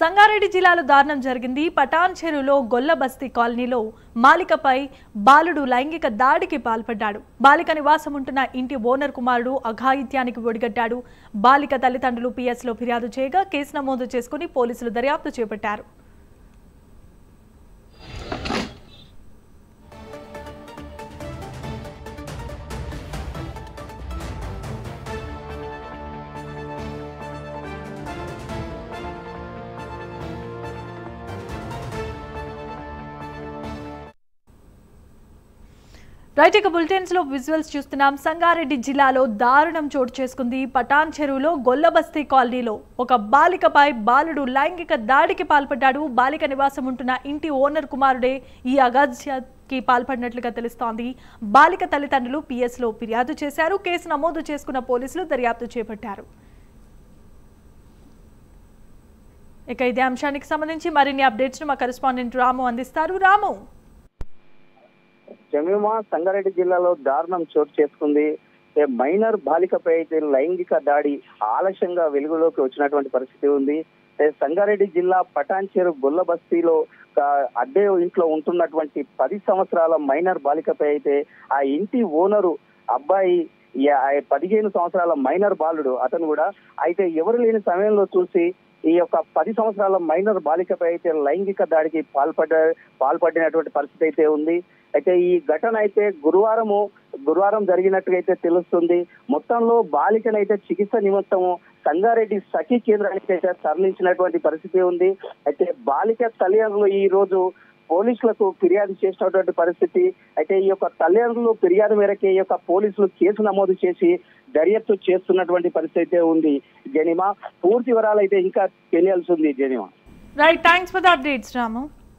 సంగారెడ్డి జిల్లాలో దారుణం జరిగింది. పటాన్ చెరువులో గొల్లబస్తీ కాలనీలో బాలికపై బాలుడు లైంగిక దాడికి పాల్పడ్డాడు. బాలిక నివాసం ఉంటున్న ఇంటి ఓనర్ కుమారుడు అఘాయిత్యానికి ఒడిగట్టాడు. బాలిక తల్లిదండ్రులు పిఎస్లో ఫిర్యాదు చేయగా కేసు నమోదు చేసుకుని పోలీసులు దర్యాప్తు చేపట్టారు. రైట్, ఇక బులెటిన్స్ లో విజువల్స్ చూస్తున్నాం. సంగారెడ్డి జిల్లాలో దారుణం చోటు చేసుకుంది. పటాన్ చెరువులో గొల్లబస్తీ కాలనీలో ఒక బాలికపై బాలుడు లైంగిక దాడికి పాల్పడ్డాడు. బాలిక నివాసం ఉంటున్న ఇంటి ఓనర్ కుమారుడే ఈ అగాధ్యకి పాల్పడినట్లుగా తెలుస్తోంది. బాలిక తల్లిదండ్రులు పిఎస్లో ఫిర్యాదు చేశారు. కేసు నమోదు చేసుకున్న పోలీసులు దర్యాప్తు చేపట్టారు. ఇక ఇదే అంశానికి సంబంధించి మరిన్ని అప్డేట్స్ మా కరెస్పాండెంట్ రాము అందిస్తారు. రాము, జమీమా సంగారెడ్డి జిల్లాలో దారుణం చోటు చేసుకుంది. మైనర్ బాలికపై అయితే లైంగిక దాడి ఆలస్యంగా వెలుగులోకి వచ్చినటువంటి పరిస్థితి ఉంది. సంగారెడ్డి జిల్లా పటాన్ చెరు గొల్లబస్తీలో అద్దె ఇంట్లో ఉంటున్నటువంటి 10 సంవత్సరాల మైనర్ బాలికపై అయితే ఆ ఇంటి ఓనరు అబ్బాయి 15 సంవత్సరాల మైనర్ బాలుడు అతను కూడా అయితే ఎవరు లేని సమయంలో చూసి ఈ యొక్క 10 సంవత్సరాల మైనర్ బాలికపై అయితే లైంగిక దాడికి పాల్పడినటువంటి పరిస్థితి అయితే ఉంది. అయితే ఈ ఘటన అయితే గురువారం జరిగినట్టుగా అయితే తెలుస్తుంది. మొత్తంలో బాలికనైతే చికిత్స నిమిత్తము సంగారెడ్డి సఖీ కేంద్రానికి అయితే తరలించినటువంటి పరిస్థితి ఉంది. అయితే బాలిక తల్లిదండ్రులు ఈ రోజు పోలీసులకు ఫిర్యాదు చేసినటువంటి పరిస్థితి. అయితే ఈ యొక్క తల్లిదండ్రులు ఫిర్యాదు మేరకే ఈ యొక్క పోలీసులు కేసు నమోదు చేసి దర్యాప్తు చేస్తున్నటువంటి పరిస్థితి ఉంది. జనిమా, పూర్తి వివరాలు అయితే ఇంకా తెలియాల్సి ఉంది. జనిమా, right, thanks for the updates Ramu.